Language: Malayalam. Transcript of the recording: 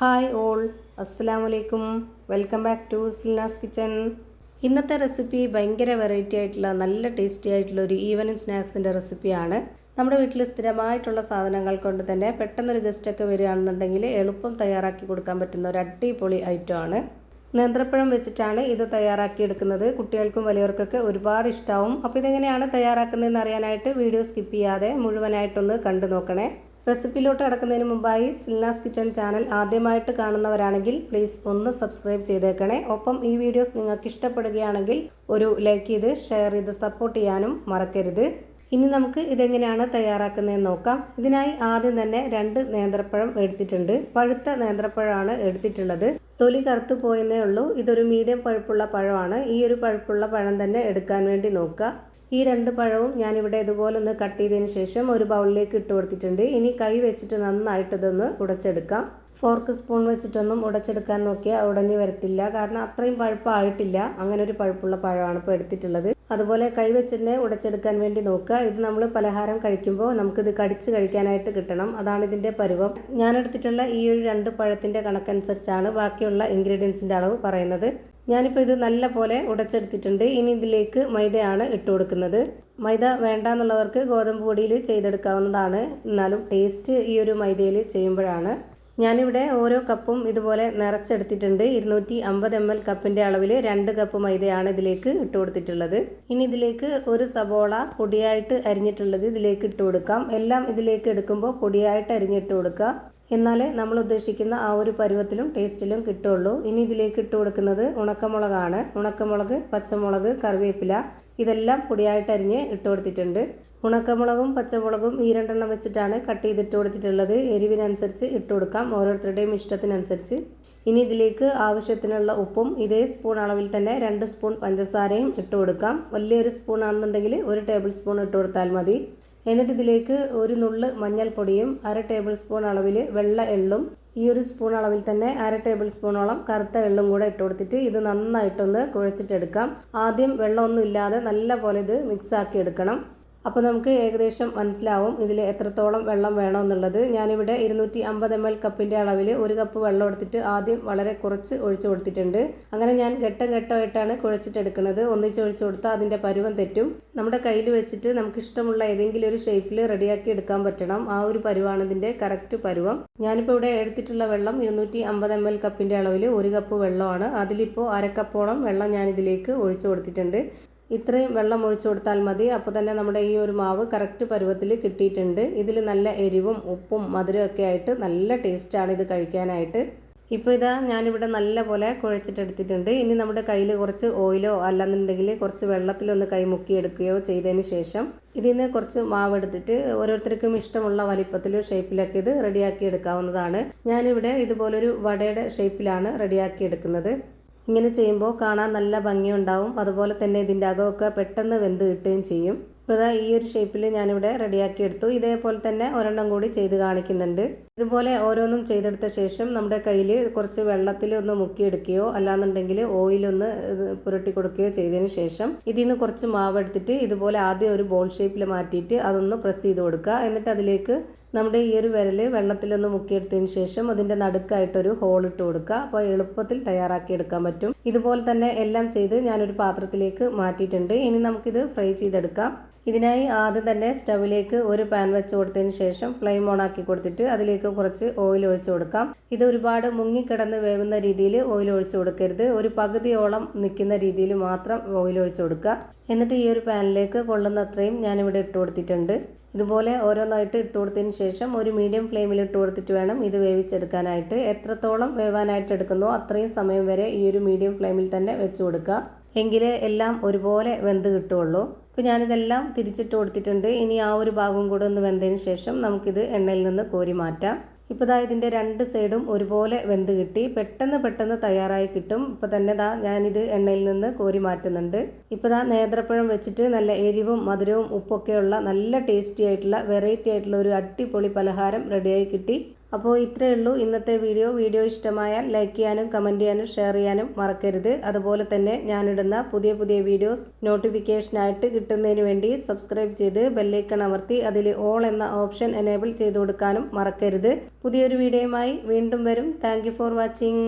ഹായ് ഓൾ, അസ്സലാമു അലൈക്കും. Welcome back to Silna's kitchen. ഇന്നത്തെ റെസിപ്പി ഭയങ്കര വെറൈറ്റി ആയിട്ടുള്ള നല്ല ടേസ്റ്റി ആയിട്ടുള്ള ഒരു ഈവനിങ് സ്നാക്സിൻ്റെ റെസിപ്പിയാണ്. നമ്മുടെ വീട്ടിൽ സ്ഥിരമായിട്ടുള്ള സാധനങ്ങൾ കൊണ്ട് തന്നെ പെട്ടെന്നൊരു ഗസ്റ്റൊക്കെ വരികയാണെന്നുണ്ടെങ്കിൽ എളുപ്പം തയ്യാറാക്കി കൊടുക്കാൻ പറ്റുന്ന ഒരു അടിപൊളി ഐറ്റമാണ്. നേന്ത്രപ്പഴം വെച്ചിട്ടാണ് ഇത് തയ്യാറാക്കിയെടുക്കുന്നത്. കുട്ടികൾക്കും വലിയവർക്കൊക്കെ ഒരുപാട് ഇഷ്ടമാവും. അപ്പോൾ ഇതെങ്ങനെയാണ് തയ്യാറാക്കുന്നതെന്ന് അറിയാനായിട്ട് വീഡിയോ സ്കിപ്പ് ചെയ്യാതെ മുഴുവനായിട്ടൊന്ന് കണ്ടു നോക്കണേ. റെസിപ്പിയിലോട്ട് കടക്കുന്നതിന് മുമ്പായി സിൽനാസ് കിച്ചൺ ചാനൽ ആദ്യമായിട്ട് കാണുന്നവരാണെങ്കിൽ പ്ലീസ് ഒന്ന് സബ്സ്ക്രൈബ് ചെയ്തേക്കണേ. ഒപ്പം ഈ വീഡിയോസ് നിങ്ങൾക്ക് ഇഷ്ടപ്പെടുകയാണെങ്കിൽ ഒരു ലൈക്ക് ചെയ്ത് ഷെയർ ചെയ്ത് സപ്പോർട്ട് ചെയ്യാനും മറക്കരുത്. ഇനി നമുക്ക് ഇതെങ്ങനെയാണ് തയ്യാറാക്കുന്നതെന്ന് നോക്കാം. ഇതിനായി ആദ്യം തന്നെ 2 നേന്ത്രപ്പഴം എടുത്തിട്ടുണ്ട്. പഴുത്ത നേന്ത്രപ്പഴമാണ് എടുത്തിട്ടുള്ളത്. തൊലി കറുത്തു പോയെന്നേ ഉള്ളൂ. ഇതൊരു മീഡിയം പഴുപ്പുള്ള പഴമാണ്. ഈ ഒരു പഴുപ്പുള്ള പഴം തന്നെ എടുക്കാൻ വേണ്ടി നോക്കുക. ഈ 2 പഴവും ഞാനിവിടെ ഇതുപോലെ ഒന്ന് കട്ട് ചെയ്തതിന് ശേഷം ഒരു ബൗളിലേക്ക് ഇട്ട് കൊടുത്തിട്ടുണ്ട്. ഇനി കൈ വെച്ചിട്ട് നന്നായിട്ട് ഇതൊന്ന് ഉടച്ചെടുക്കാം. ഫോർക്ക് സ്പൂൺ വെച്ചിട്ടൊന്നും ഉടച്ചെടുക്കാൻ നോക്കിയാൽ ഉടഞ്ഞു വരത്തില്ല. കാരണം അത്രയും പഴുപ്പായിട്ടില്ല. അങ്ങനെ ഒരു പഴുപ്പുള്ള പഴമാണ് ഇപ്പോൾ എടുത്തിട്ടുള്ളത്. അതുപോലെ കൈ വെച്ചിട്ട് ഉടച്ചെടുക്കാൻ വേണ്ടി നോക്കുക. ഇത് നമ്മൾ പലഹാരം കഴിക്കുമ്പോൾ നമുക്കിത് കടിച്ച് കഴിക്കാനായിട്ട് കിട്ടണം. അതാണ് ഇതിൻ്റെ പരുവം. ഞാനെടുത്തിട്ടുള്ള ഈ ഒരു 2 പഴത്തിൻ്റെ കണക്കനുസരിച്ചാണ് ബാക്കിയുള്ള ഇൻഗ്രീഡിയൻസിൻ്റെ അളവ് പറയുന്നത്. ഞാനിപ്പോൾ ഇത് നല്ല പോലെ ഉടച്ചെടുത്തിട്ടുണ്ട്. ഇനി ഇതിലേക്ക് മൈദയാണ് ഇട്ട് കൊടുക്കുന്നത്. മൈദ വേണ്ടാന്നുള്ളവർക്ക് ഗോതമ്പ് പൊടിയിൽ ചെയ്തെടുക്കാവുന്നതാണ്. എന്നാലും ടേസ്റ്റ് ഈ ഒരു മൈദയിൽ ചെയ്യുമ്പോഴാണ്. ഞാനിവിടെ ഓരോ കപ്പും ഇതുപോലെ നിറച്ചെടുത്തിട്ടുണ്ട്. 250 ml കപ്പിൻ്റെ അളവിൽ 2 കപ്പ് മൈദയാണ് ഇതിലേക്ക് ഇട്ട് കൊടുത്തിട്ടുള്ളത്. ഇനി ഇതിലേക്ക് ഒരു സബോള പൊടിയായിട്ട് അരിഞ്ഞിട്ടുള്ളത് ഇതിലേക്ക് ഇട്ട് കൊടുക്കാം. എല്ലാം ഇതിലേക്ക് എടുക്കുമ്പോൾ പൊടിയായിട്ട് അരിഞ്ഞിട്ട് കൊടുക്കുക. എന്നാലേ നമ്മൾ ഉദ്ദേശിക്കുന്ന ആ ഒരു പരുവത്തിലും ടേസ്റ്റിലും കിട്ടുള്ളൂ. ഇനി ഇതിലേക്ക് ഇട്ട് കൊടുക്കുന്നത് ഉണക്കമുളകാണ്. ഉണക്കമുളക്, പച്ചമുളക്, കറിവേപ്പില ഇതെല്ലാം പൊടിയായിട്ട് അരിഞ്ഞ് ഇട്ട് കൊടുത്തിട്ടുണ്ട്. ഉണക്കമുളകും പച്ചമുളകും ഈ 2 എണ്ണം വെച്ചിട്ടാണ് കട്ട് ചെയ്തിട്ട് കൊടുത്തിട്ടുള്ളത്. എരിവിനനുസരിച്ച് ഇട്ട് കൊടുക്കാം, ഓരോരുത്തരുടെയും ഇഷ്ടത്തിനനുസരിച്ച്. ഇനി ഇതിലേക്ക് ആവശ്യത്തിനുള്ള ഉപ്പും ഇതേ സ്പൂൺ അളവിൽ തന്നെ 2 സ്പൂൺ പഞ്ചസാരയും ഇട്ട് കൊടുക്കാം. വലിയൊരു സ്പൂൺ ആണെന്നുണ്ടെങ്കിൽ 1 ടേബിൾ സ്പൂൺ ഇട്ട് കൊടുത്താൽ മതി. എന്നിട്ട് ഇതിലേക്ക് ഒരു നുള്ള് മഞ്ഞൾപ്പൊടിയും 1/2 ടേബിൾ സ്പൂൺ അളവിൽ വെള്ള എള്ളും ഈ ഒരു സ്പൂൺ അളവിൽ തന്നെ 1/2 ടേബിൾ സ്പൂണോളം കറുത്ത എള്ളും കൂടെ ഇട്ട് കൊടുത്തിട്ട് ഇത് നന്നായിട്ടൊന്ന് കുഴച്ചിട്ടെടുക്കാം. ആദ്യം വെള്ളമൊന്നും ഇല്ലാതെ നല്ല പോലെ ഇത് മിക്സാക്കി എടുക്കണം. അപ്പോൾ നമുക്ക് ഏകദേശം മനസ്സിലാവും ഇതിൽ എത്രത്തോളം വെള്ളം വേണമെന്നുള്ളത്. ഞാനിവിടെ 250 ml കപ്പിൻ്റെ അളവിൽ 1 കപ്പ് വെള്ളം എടുത്തിട്ട് ആദ്യം വളരെ കുറച്ച് ഒഴിച്ചു കൊടുത്തിട്ടുണ്ട്. അങ്ങനെ ഞാൻ ഘട്ടം ഘട്ടമായിട്ടാണ് കുഴച്ചിട്ടെടുക്കുന്നത്. ഒന്നിച്ച് ഒഴിച്ചു കൊടുത്താൽ അതിൻ്റെ പരുവം തെറ്റും. നമ്മുടെ കയ്യിൽ വെച്ചിട്ട് നമുക്കിഷ്ടമുള്ള ഏതെങ്കിലും ഒരു ഷേപ്പിൽ റെഡിയാക്കി എടുക്കാൻ പറ്റണം. ആ ഒരു പരുവാണ് ഇതിൻ്റെ കറക്റ്റ് പരുവം. ഞാനിപ്പോൾ ഇവിടെ എടുത്തിട്ടുള്ള വെള്ളം 250 ml കപ്പിൻ്റെ അളവിൽ 1 കപ്പ് വെള്ളമാണ്. അതിലിപ്പോൾ 1/2 കപ്പോളം വെള്ളം ഞാനിതിലേക്ക് ഒഴിച്ചു കൊടുത്തിട്ടുണ്ട്. ഇത്രയും വെള്ളം ഒഴിച്ചു കൊടുത്താൽ മതി. അപ്പോൾ തന്നെ നമ്മുടെ ഈ ഒരു മാവ് കറക്റ്റ് പരുവത്തിൽ കിട്ടിയിട്ടുണ്ട്. ഇതിൽ നല്ല എരിവും ഉപ്പും മധുരമൊക്കെ ആയിട്ട് നല്ല ടേസ്റ്റാണ് ഇത് കഴിക്കാനായിട്ട്. ഇപ്പോൾ ഇതാ ഞാനിവിടെ നല്ല പോലെ കുഴച്ചിട്ടെടുത്തിട്ടുണ്ട്. ഇനി നമ്മുടെ കയ്യിൽ കുറച്ച് ഓയിലോ അല്ലെന്നുണ്ടെങ്കിൽ കുറച്ച് വെള്ളത്തിലൊന്ന് കൈ മുക്കിയെടുക്കുകയോ ചെയ്തതിന് ശേഷം ഇതിൽ നിന്ന് കുറച്ച് മാവ് എടുത്തിട്ട് ഓരോരുത്തർക്കും ഇഷ്ടമുള്ള വലിപ്പത്തിലോ ഷേപ്പിലൊക്കെ ഇത് റെഡിയാക്കി എടുക്കാവുന്നതാണ്. ഞാനിവിടെ ഇതുപോലൊരു വടയുടെ ഷേപ്പിലാണ് റെഡിയാക്കി എടുക്കുന്നത്. ഇങ്ങനെ ചെയ്യുമ്പോൾ കാണാൻ നല്ല ഭംഗിയുണ്ടാവും. അതുപോലെ തന്നെ ഇതിൻ്റെ അകമൊക്കെ പെട്ടെന്ന് വെന്ത് കിട്ടുകയും ചെയ്യും. ഇപ്പോൾ ഇതാ ഈ ഒരു ഷേപ്പിൽ ഞാനിവിടെ റെഡിയാക്കി എടുത്തു. ഇതേപോലെ തന്നെ ഒരെണ്ണം കൂടി ചെയ്ത് കാണിക്കുന്നുണ്ട്. ഇതുപോലെ ഓരോന്നും ചെയ്തെടുത്ത ശേഷം നമ്മുടെ കയ്യിൽ കുറച്ച് വെള്ളത്തിൽ ഒന്ന് മുക്കിയെടുക്കുകയോ അല്ലാന്നുണ്ടെങ്കിൽ ഓയിലൊന്ന് പുരട്ടി കൊടുക്കുകയോ ചെയ്തതിന് ശേഷം ഇതിൽ നിന്ന് കുറച്ച് മാവ് എടുത്തിട്ട് ഇതുപോലെ ആദ്യം ഒരു ബോൾ ഷേപ്പിൽ മാറ്റിയിട്ട് അതൊന്ന് പ്രസ് ചെയ്ത് കൊടുക്കുക. എന്നിട്ട് അതിലേക്ക് നമ്മുടെ ഈ ഒരു വിരൽ വെള്ളത്തിലൊന്ന് മുക്കിയെടുത്തതിന് ശേഷം അതിൻ്റെ നടുക്കായിട്ടൊരു ഹോൾ ഇട്ട് കൊടുക്കുക. അപ്പോൾ എളുപ്പത്തിൽ തയ്യാറാക്കി എടുക്കാൻ പറ്റും. ഇതുപോലെ തന്നെ എല്ലാം ചെയ്ത് ഞാനൊരു പാത്രത്തിലേക്ക് മാറ്റിയിട്ടുണ്ട്. ഇനി നമുക്കിത് ഫ്രൈ ചെയ്തെടുക്കാം. ഇതിനായി ആദ്യം തന്നെ സ്റ്റവിലേക്ക് ഒരു പാൻ വെച്ച് കൊടുത്തതിന് ശേഷം ഫ്ലെയിം ഓൺ ആക്കി കൊടുത്തിട്ട് അതിലേക്ക് കുറച്ച് ഓയിൽ ഒഴിച്ചു കൊടുക്കാം. ഇത് ഒരുപാട് മുങ്ങിക്കിടന്ന് വേവുന്ന രീതിയിൽ ഓയിൽ ഒഴിച്ചു കൊടുക്കരുത്. ഒരു പകുതിയോളം നിൽക്കുന്ന രീതിയിൽ മാത്രം ഓയിൽ ഒഴിച്ചു കൊടുക്കുക. എന്നിട്ട് ഈ ഒരു പാനിലേക്ക് കൊള്ളുന്ന അത്രയും ഞാനിവിടെ ഇട്ട് കൊടുത്തിട്ടുണ്ട്. ഇതുപോലെ ഓരോന്നായിട്ട് ഇട്ട് കൊടുത്തതിന് ശേഷം ഒരു മീഡിയം ഫ്ലെയിമിൽ ഇട്ട് കൊടുത്തിട്ട് വേണം ഇത് വേവിച്ചെടുക്കാനായിട്ട്. എത്രത്തോളം വേവാനായിട്ട് എടുക്കുന്നോ അത്രയും സമയം വരെ ഈ ഒരു മീഡിയം ഫ്ലെയിമിൽ തന്നെ വെച്ച് കൊടുക്കുക. എങ്കിലേ എല്ലാം ഒരുപോലെ വെന്ത് കിട്ടുള്ളൂ. അപ്പോൾ ഞാനിതെല്ലാം തിരിച്ചിട്ട് കൊടുത്തിട്ടുണ്ട്. ഇനി ആ ഒരു ഭാഗം കൂടെ ഒന്ന് വെന്തതിന് ശേഷം നമുക്കിത് എണ്ണയിൽ നിന്ന് കോരി മാറ്റാം. ഇപ്പോൾ ദാ ഇതിൻ്റെ 2 സൈഡും ഒരുപോലെ വെന്ത് കിട്ടി. പെട്ടെന്ന് തയ്യാറായി കിട്ടും. ഇപ്പോൾ തന്നെ ദാ ഞാനിത് എണ്ണയിൽ നിന്ന് കോരി മാറ്റുന്നുണ്ട്. ഇപ്പോൾ ദാ നേന്ത്രപ്പഴം വെച്ചിട്ട് നല്ല എരിവും മധുരവും ഉപ്പൊക്കെയുള്ള നല്ല ടേസ്റ്റി ആയിട്ടുള്ള വെറൈറ്റി ആയിട്ടുള്ള ഒരു അടിപൊളി പലഹാരം റെഡിയായി കിട്ടി. അപ്പോൾ ഇത്രയേ ഉള്ളൂ ഇന്നത്തെ വീഡിയോ ഇഷ്ടമായാൽ ലൈക്ക് ചെയ്യാനും കമൻറ്റ് ചെയ്യാനും ഷെയർ ചെയ്യാനും മറക്കരുത്. അതുപോലെ തന്നെ ഞാനിടുന്ന പുതിയ വീഡിയോസ് നോട്ടിഫിക്കേഷനായിട്ട് കിട്ടുന്നതിന് വേണ്ടി സബ്സ്ക്രൈബ് ചെയ്ത് ബെല്ലൈക്കൺ അമർത്തി അതിൽ ഓൾ എന്ന ഓപ്ഷൻ എനേബിൾ ചെയ്ത് കൊടുക്കാനും മറക്കരുത്. പുതിയൊരു വീഡിയോയുമായി വീണ്ടും വരും. Thank you for watching.